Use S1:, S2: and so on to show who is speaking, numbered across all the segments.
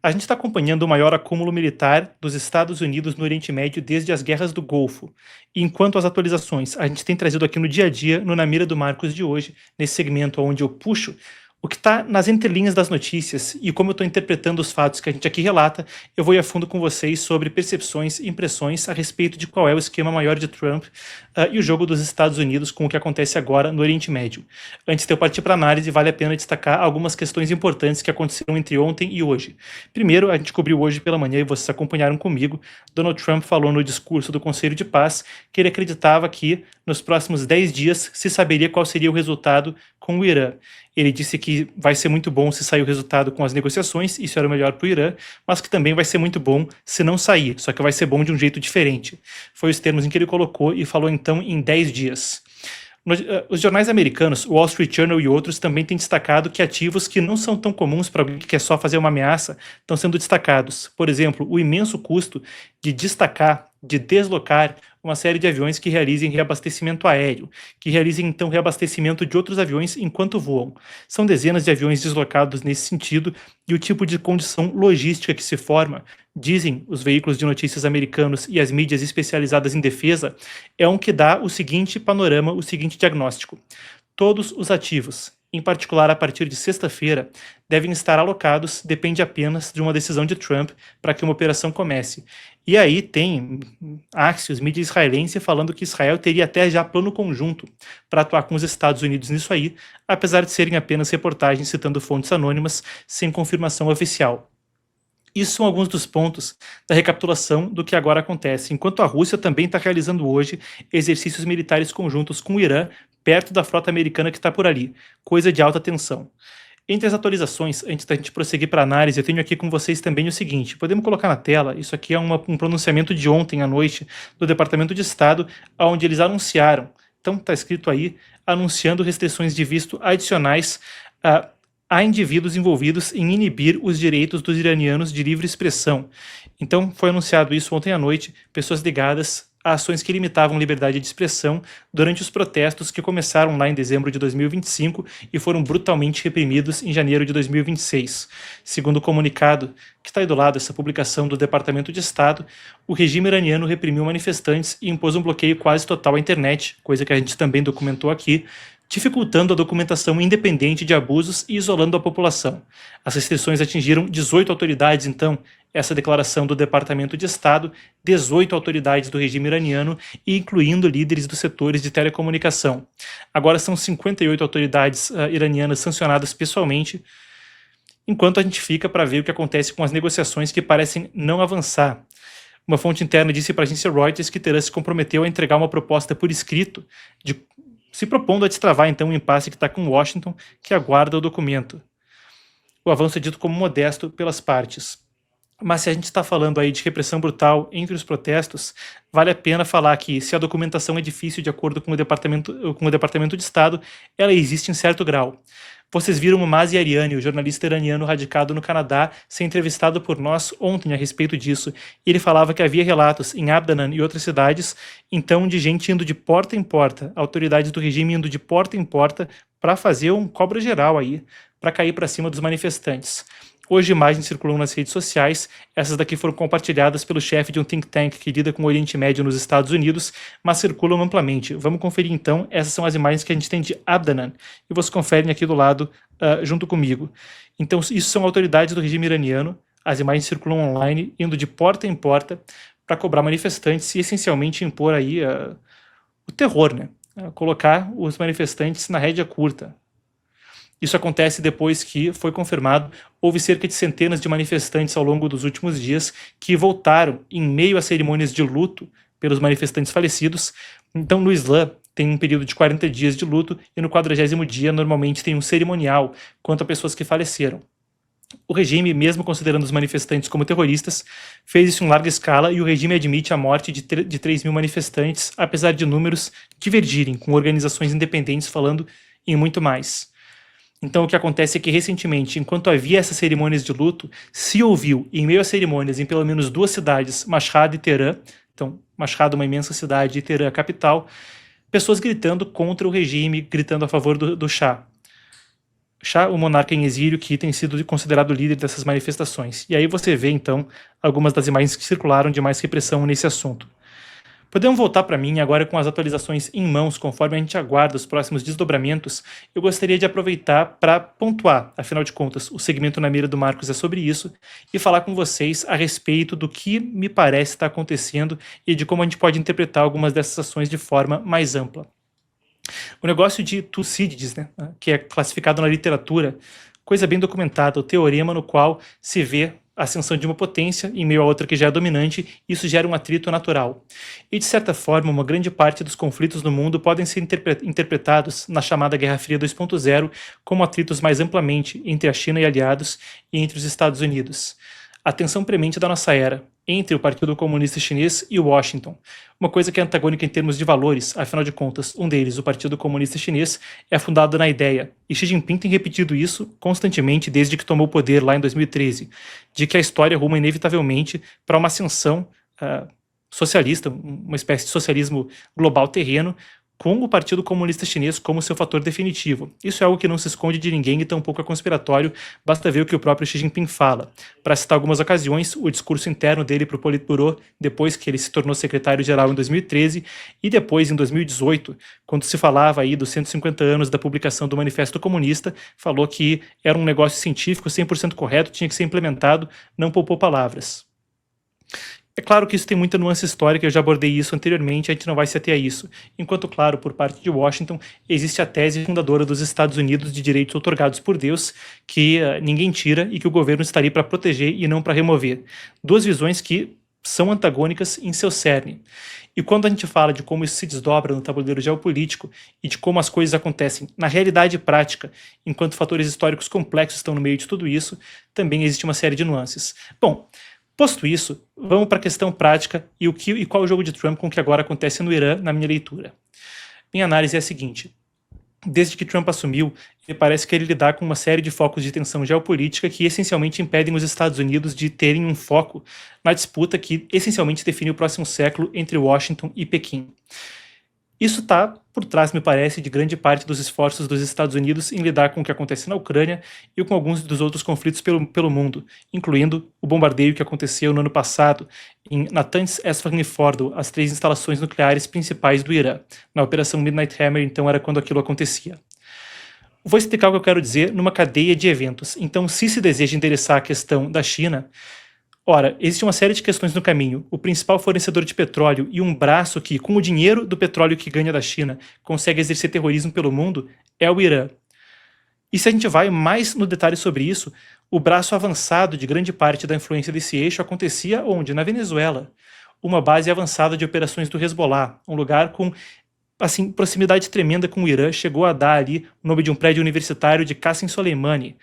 S1: A gente está acompanhando o maior acúmulo militar dos Estados Unidos no Oriente Médio desde as guerras do Golfo. E enquanto as atualizações a gente tem trazido aqui no dia a dia, no Na Mira do Marcos de hoje, nesse segmento onde eu puxo o que está nas entrelinhas das notícias e como eu estou interpretando os fatos que a gente aqui relata, eu vou ir a fundo com vocês sobre percepções e impressões a respeito de qual é o esquema maior de Trump e o jogo dos Estados Unidos com o que acontece agora no Oriente Médio. Antes de eu partir para a análise, vale a pena destacar algumas questões importantes que aconteceram entre ontem e hoje. Primeiro, a gente cobriu hoje pela manhã e vocês acompanharam comigo, Donald Trump falou no discurso do Conselho de Paz que ele acreditava que nos próximos 10 dias se saberia qual seria o resultado com o Irã. Ele disse que vai ser muito bom se sair o resultado com as negociações, isso era o melhor para o Irã, mas que também vai ser muito bom se não sair, só que vai ser bom de um jeito diferente. Foi os termos em que ele colocou e falou então em 10 dias. Os jornais americanos, Wall Street Journal e outros, também têm destacado que ativos que não são tão comuns para alguém que quer só fazer uma ameaça estão sendo destacados. Por exemplo, o imenso custo de deslocar uma série de aviões que realizem reabastecimento aéreo, que realizem então reabastecimento de outros aviões enquanto voam. São dezenas de aviões deslocados nesse sentido e o tipo de condição logística que se forma, dizem os veículos de notícias americanos e as mídias especializadas em defesa, é um que dá o seguinte panorama, o seguinte diagnóstico. Todos os ativos, em particular a partir de sexta-feira, devem estar alocados, depende apenas de uma decisão de Trump para que uma operação comece. E aí tem Axios, mídia israelense, falando que Israel teria até já plano conjunto para atuar com os Estados Unidos nisso aí, apesar de serem apenas reportagens citando fontes anônimas, sem confirmação oficial. Isso são alguns dos pontos da recapitulação do que agora acontece, enquanto a Rússia também está realizando hoje exercícios militares conjuntos com o Irã, perto da frota americana que está por ali, coisa de alta tensão. Entre as atualizações, antes da gente prosseguir para a análise, eu tenho aqui com vocês também o seguinte, podemos colocar na tela, isso aqui é um pronunciamento de ontem à noite do Departamento de Estado, onde eles anunciaram, então está escrito aí, anunciando restrições de visto adicionais a indivíduos envolvidos em inibir os direitos dos iranianos de livre expressão. Então foi anunciado isso ontem à noite, pessoas ligadas a ações que limitavam liberdade de expressão durante os protestos que começaram lá em dezembro de 2025 e foram brutalmente reprimidos em janeiro de 2026. Segundo o comunicado que está aí do lado dessa publicação do Departamento de Estado, o regime iraniano reprimiu manifestantes e impôs um bloqueio quase total à internet, coisa que a gente também documentou aqui, dificultando a documentação independente de abusos e isolando a população. As restrições atingiram 18 autoridades, então, essa declaração do Departamento de Estado, 18 autoridades do regime iraniano e incluindo líderes dos setores de telecomunicação. Agora são 58 autoridades iranianas sancionadas pessoalmente, enquanto a gente fica para ver o que acontece com as negociações que parecem não avançar. Uma fonte interna disse para a agência Reuters que Teherã se comprometeu a entregar uma proposta por escrito se propondo a destravar então o impasse que está com Washington, que aguarda o documento. O avanço é dito como modesto pelas partes. Mas se a gente está falando aí de repressão brutal entre os protestos, vale a pena falar que se a documentação é difícil de acordo com o Departamento de Estado, ela existe em certo grau. Vocês viram o Mazi Ariani, o jornalista iraniano radicado no Canadá, ser entrevistado por nós ontem a respeito disso. E ele falava que havia relatos em Abdanan e outras cidades, então, de gente indo de porta em porta, autoridades do regime indo de porta em porta para fazer um cobra geral aí, para cair para cima dos manifestantes. Hoje imagens circulam nas redes sociais, essas daqui foram compartilhadas pelo chefe de um think tank que lida com o Oriente Médio nos Estados Unidos, mas circulam amplamente. Vamos conferir então, essas são as imagens que a gente tem de Abdanan, e vocês conferem aqui do lado junto comigo. Então isso são autoridades do regime iraniano, as imagens circulam online, indo de porta em porta para cobrar manifestantes e essencialmente impor aí o terror, né? Colocar os manifestantes na rédea curta. Isso acontece depois que foi confirmado, houve cerca de centenas de manifestantes ao longo dos últimos dias que voltaram em meio a cerimônias de luto pelos manifestantes falecidos. Então no Islã tem um período de 40 dias de luto e no 40º dia normalmente tem um cerimonial quanto a pessoas que faleceram. O regime, mesmo considerando os manifestantes como terroristas, fez isso em larga escala e o regime admite a morte de 3 mil manifestantes, apesar de números divergirem, com organizações independentes falando em muito mais. Então o que acontece é que recentemente, enquanto havia essas cerimônias de luto, se ouviu, em meio às cerimônias, em pelo menos 2 cidades, Mashhad e Teherã, então Mashhad uma imensa cidade e Teherã a capital, pessoas gritando contra o regime, gritando a favor do Shah. Shah, o monarca em exílio que tem sido considerado o líder dessas manifestações. E aí você vê, então, algumas das imagens que circularam de mais repressão nesse assunto. Podemos voltar para mim agora com as atualizações em mãos, conforme a gente aguarda os próximos desdobramentos. Eu gostaria de aproveitar para pontuar, afinal de contas, o segmento na mira do Marcos é sobre isso, e falar com vocês a respeito do que me parece estar acontecendo e de como a gente pode interpretar algumas dessas ações de forma mais ampla. O negócio de Tucídides, né, que é classificado na literatura, coisa bem documentada, o teorema no qual se vê a ascensão de uma potência em meio a outra que já é dominante, isso gera um atrito natural. E, de certa forma, uma grande parte dos conflitos no mundo podem ser interpretados na chamada Guerra Fria 2.0 como atritos mais amplamente entre a China e aliados e entre os Estados Unidos. A tensão premente da nossa era, entre o Partido Comunista Chinês e Washington. Uma coisa que é antagônica em termos de valores, afinal de contas, um deles, o Partido Comunista Chinês, é fundado na ideia, e Xi Jinping tem repetido isso constantemente desde que tomou o poder lá em 2013, de que a história ruma inevitavelmente para uma ascensão socialista, uma espécie de socialismo global terreno, com o Partido Comunista Chinês como seu fator definitivo. Isso é algo que não se esconde de ninguém e tampouco é conspiratório, basta ver o que o próprio Xi Jinping fala. Para citar algumas ocasiões, o discurso interno dele para o Politburo, depois que ele se tornou secretário-geral em 2013, e depois em 2018, quando se falava aí dos 150 anos da publicação do Manifesto Comunista, falou que era um negócio científico 100% correto, tinha que ser implementado, não poupou palavras. É claro que isso tem muita nuance histórica, eu já abordei isso anteriormente, a gente não vai se ater a isso. Enquanto, claro, por parte de Washington, existe a tese fundadora dos Estados Unidos de direitos outorgados por Deus, que ninguém tira e que o governo estaria para proteger e não para remover. Duas visões que são antagônicas em seu cerne. E quando a gente fala de como isso se desdobra no tabuleiro geopolítico e de como as coisas acontecem na realidade prática, enquanto fatores históricos complexos estão no meio de tudo isso, também existe uma série de nuances. Bom, posto isso, vamos para a questão prática e qual o jogo de Trump com o que agora acontece no Irã, na minha leitura. Minha análise é a seguinte: desde que Trump assumiu, ele parece querer lidar com uma série de focos de tensão geopolítica que essencialmente impedem os Estados Unidos de terem um foco na disputa que essencialmente define o próximo século entre Washington e Pequim. Isso está por trás, me parece, de grande parte dos esforços dos Estados Unidos em lidar com o que acontece na Ucrânia e com alguns dos outros conflitos pelo mundo, incluindo o bombardeio que aconteceu no ano passado em Natanz, Esfahan e Fordo, as 3 instalações nucleares principais do Irã. Na Operação Midnight Hammer, então, era quando aquilo acontecia. Vou explicar o que eu quero dizer numa cadeia de eventos. Então, se deseja endereçar a questão da China, ora, existe uma série de questões no caminho. O principal fornecedor de petróleo e um braço que, com o dinheiro do petróleo que ganha da China, consegue exercer terrorismo pelo mundo, é o Irã. E se a gente vai mais no detalhe sobre isso, o braço avançado de grande parte da influência desse eixo acontecia onde? Na Venezuela. Uma base avançada de operações do Hezbollah, um lugar com assim, proximidade tremenda com o Irã, chegou a dar ali o nome de um prédio universitário de Qasem Soleimani,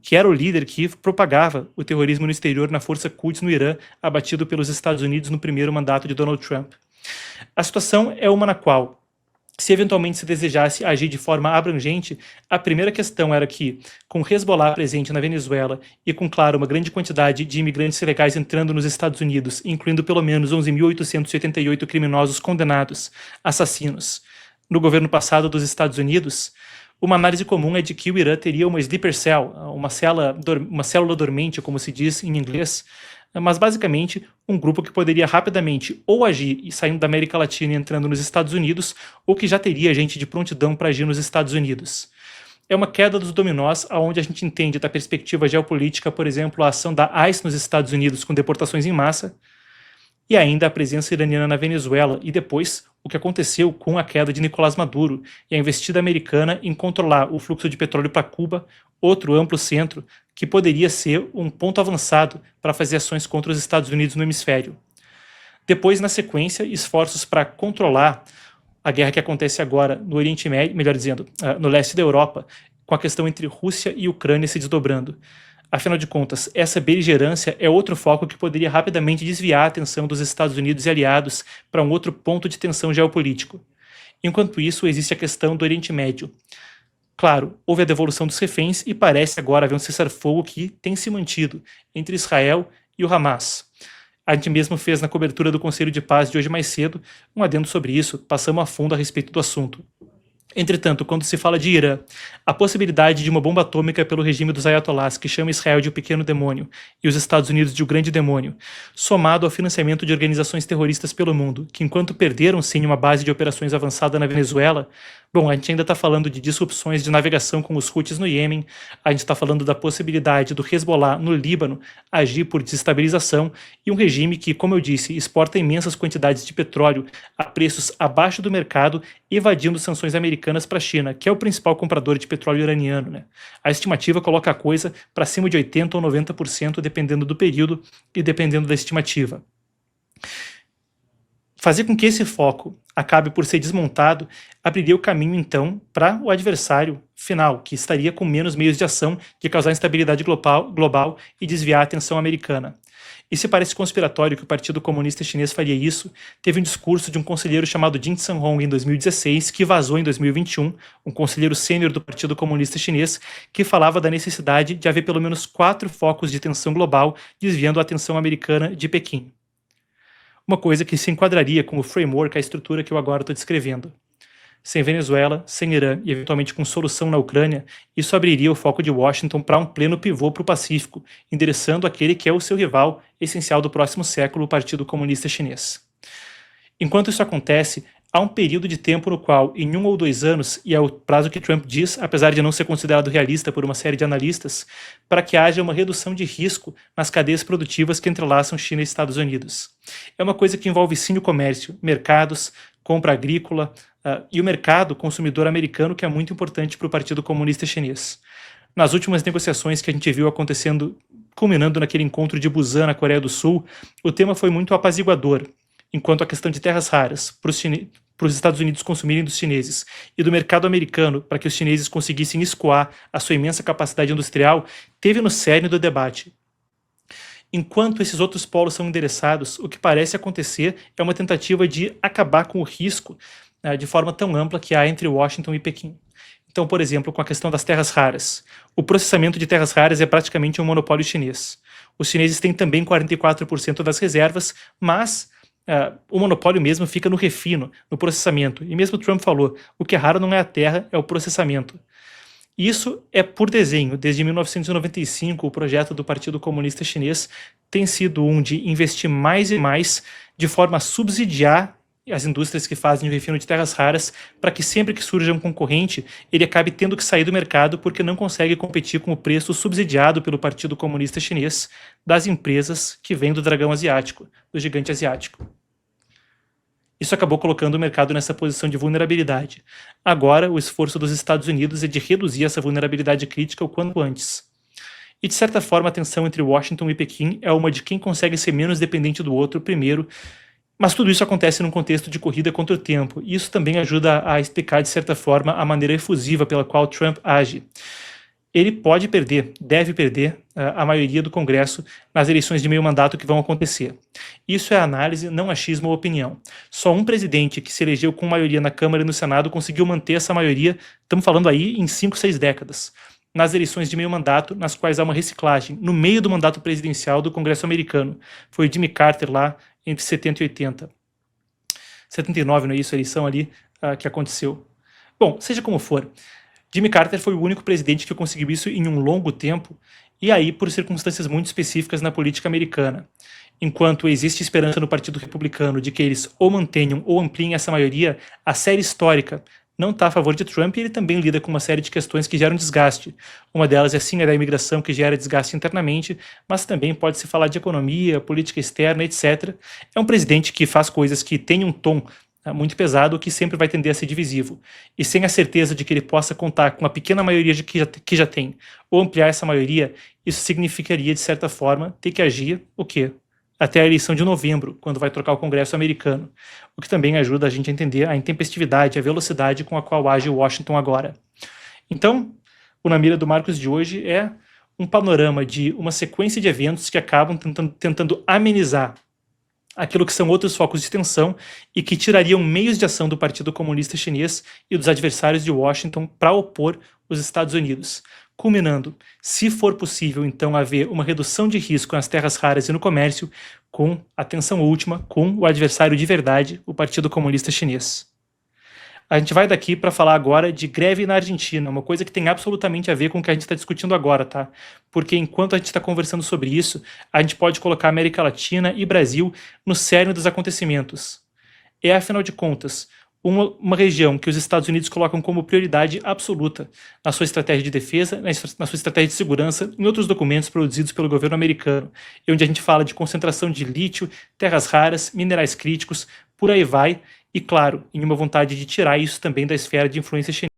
S1: que era o líder que propagava o terrorismo no exterior na Força Quds no Irã, abatido pelos Estados Unidos no primeiro mandato de Donald Trump. A situação é uma na qual, se eventualmente se desejasse agir de forma abrangente, a primeira questão era que, com o Hezbollah presente na Venezuela e com, claro, uma grande quantidade de imigrantes ilegais entrando nos Estados Unidos, incluindo pelo menos 11.888 criminosos condenados, assassinos, no governo passado dos Estados Unidos, uma análise comum é de que o Irã teria uma sleeper cell, uma célula dormente, como se diz em inglês, mas basicamente um grupo que poderia rapidamente ou agir saindo da América Latina e entrando nos Estados Unidos, ou que já teria gente de prontidão para agir nos Estados Unidos. É uma queda dos dominós, onde a gente entende da perspectiva geopolítica, por exemplo, a ação da ICE nos Estados Unidos com deportações em massa, e ainda a presença iraniana na Venezuela, e depois o que aconteceu com a queda de Nicolás Maduro e a investida americana em controlar o fluxo de petróleo para Cuba, outro amplo centro que poderia ser um ponto avançado para fazer ações contra os Estados Unidos no hemisfério. Depois, na sequência, esforços para controlar a guerra que acontece agora no Oriente Médio, melhor dizendo, no leste da Europa, com a questão entre Rússia e Ucrânia se desdobrando. Afinal de contas, essa beligerância é outro foco que poderia rapidamente desviar a atenção dos Estados Unidos e aliados para um outro ponto de tensão geopolítico. Enquanto isso, existe a questão do Oriente Médio. Claro, houve a devolução dos reféns e parece agora haver um cessar-fogo que tem se mantido entre Israel e o Hamas. A gente mesmo fez na cobertura do Conselho de Paz de hoje mais cedo um adendo sobre isso, passamos a fundo a respeito do assunto. Entretanto, quando se fala de Irã, a possibilidade de uma bomba atômica pelo regime dos ayatollahs, que chama Israel de o pequeno demônio e os Estados Unidos de o grande demônio, somado ao financiamento de organizações terroristas pelo mundo, que enquanto perderam sim uma base de operações avançada na Venezuela, bom, a gente ainda está falando de disrupções de navegação com os Houthis no Iêmen, a gente está falando da possibilidade do Hezbollah no Líbano agir por desestabilização e um regime que, como eu disse, exporta imensas quantidades de petróleo a preços abaixo do mercado, evadindo sanções americanas para a China, que é o principal comprador de petróleo iraniano, né? A estimativa coloca a coisa para cima de 80% ou 90%, dependendo do período e dependendo da estimativa. Fazer com que esse foco acabe por ser desmontado abriria o caminho, então, para o adversário final, que estaria com menos meios de ação de causar instabilidade global e desviar a atenção americana. E se parece conspiratório que o Partido Comunista Chinês faria isso, teve um discurso de um conselheiro chamado Jin Sanhong em 2016, que vazou em 2021, um conselheiro sênior do Partido Comunista Chinês, que falava da necessidade de haver pelo menos 4 focos de tensão global, desviando a atenção americana de Pequim. Uma coisa que se enquadraria com o framework, a estrutura que eu agora estou descrevendo. Sem Venezuela, sem Irã e eventualmente com solução na Ucrânia, isso abriria o foco de Washington para um pleno pivô para o Pacífico, endereçando aquele que é o seu rival essencial do próximo século, o Partido Comunista Chinês. Enquanto isso acontece, há um período de tempo no qual, em 1 ou 2 anos, e é o prazo que Trump diz, apesar de não ser considerado realista por uma série de analistas, para que haja uma redução de risco nas cadeias produtivas que entrelaçam China e Estados Unidos. É uma coisa que envolve sim o comércio, mercados, compra agrícola e o mercado consumidor americano, que é muito importante para o Partido Comunista Chinês. Nas últimas negociações que a gente viu acontecendo, culminando naquele encontro de Busan, na Coreia do Sul, o tema foi muito apaziguador, enquanto a questão de terras raras para os Estados Unidos consumirem dos chineses e do mercado americano para que os chineses conseguissem escoar a sua imensa capacidade industrial, teve no cerne do debate. Enquanto esses outros polos são endereçados, o que parece acontecer é uma tentativa de acabar com o risco de forma tão ampla que há entre Washington e Pequim. Então, por exemplo, com a questão das terras raras. O processamento de terras raras é praticamente um monopólio chinês. Os chineses têm também 44% das reservas, mas o monopólio mesmo fica no refino, no processamento. E mesmo Trump falou, o que é raro não é a terra, é o processamento. Isso é por desenho. Desde 1995, o projeto do Partido Comunista Chinês tem sido um de investir mais e mais de forma a subsidiar as indústrias que fazem o refino de terras raras, para que sempre que surja um concorrente, ele acabe tendo que sair do mercado porque não consegue competir com o preço subsidiado pelo Partido Comunista Chinês das empresas que vêm do dragão asiático, do gigante asiático. Isso acabou colocando o mercado nessa posição de vulnerabilidade. Agora, o esforço dos Estados Unidos é de reduzir essa vulnerabilidade crítica o quanto antes. E, de certa forma, a tensão entre Washington e Pequim é uma de quem consegue ser menos dependente do outro primeiro, mas tudo isso acontece num contexto de corrida contra o tempo, e isso também ajuda a explicar, de certa forma, a maneira efusiva pela qual Trump age. Ele pode perder, deve perder, a maioria do Congresso nas eleições de meio mandato que vão acontecer. Isso é análise, não achismo ou opinião. Só um presidente que se elegeu com maioria na Câmara e no Senado conseguiu manter essa maioria, estamos falando aí em 5, 6 décadas, nas eleições de meio mandato, nas quais há uma reciclagem, no meio do mandato presidencial do Congresso americano. Foi o Jimmy Carter lá, entre 70 e 80. 79, não é isso, a eleição ali que aconteceu. Bom, seja como for, Jimmy Carter foi o único presidente que conseguiu isso em um longo tempo, e aí por circunstâncias muito específicas na política americana. Enquanto existe esperança no Partido Republicano de que eles ou mantenham ou ampliem essa maioria, a série histórica não está a favor de Trump, e ele também lida com uma série de questões que geram desgaste. Uma delas é sim a da imigração, que gera desgaste internamente, mas também pode-se falar de economia, política externa, etc. É um presidente que faz coisas que têm um tom muito pesado, que sempre vai tender a ser divisivo. E sem a certeza de que ele possa contar com a pequena maioria que já tem, ou ampliar essa maioria, isso significaria, de certa forma, ter que agir o quê? Até a eleição de novembro, quando vai trocar o Congresso americano, o que também ajuda a gente a entender a intempestividade, a velocidade com a qual age Washington agora. Então, o Na Mira do Marcos de hoje é um panorama de uma sequência de eventos que acabam tentando amenizar aquilo que são outros focos de tensão e que tirariam meios de ação do Partido Comunista Chinês e dos adversários de Washington para opor os Estados Unidos, culminando, se for possível, então, haver uma redução de risco nas terras raras e no comércio, com a tensão última com o adversário de verdade, o Partido Comunista Chinês. A gente vai daqui para falar agora de greve na Argentina, uma coisa que tem absolutamente a ver com o que a gente está discutindo agora, tá? Porque enquanto a gente está conversando sobre isso, a gente pode colocar América Latina e Brasil no cerne dos acontecimentos. É, afinal de contas, uma região que os Estados Unidos colocam como prioridade absoluta na sua estratégia de defesa, na sua estratégia de segurança, em outros documentos produzidos pelo governo americano, e onde a gente fala de concentração de lítio, terras raras, minerais críticos, por aí vai, e claro, em uma vontade de tirar isso também da esfera de influência chinesa.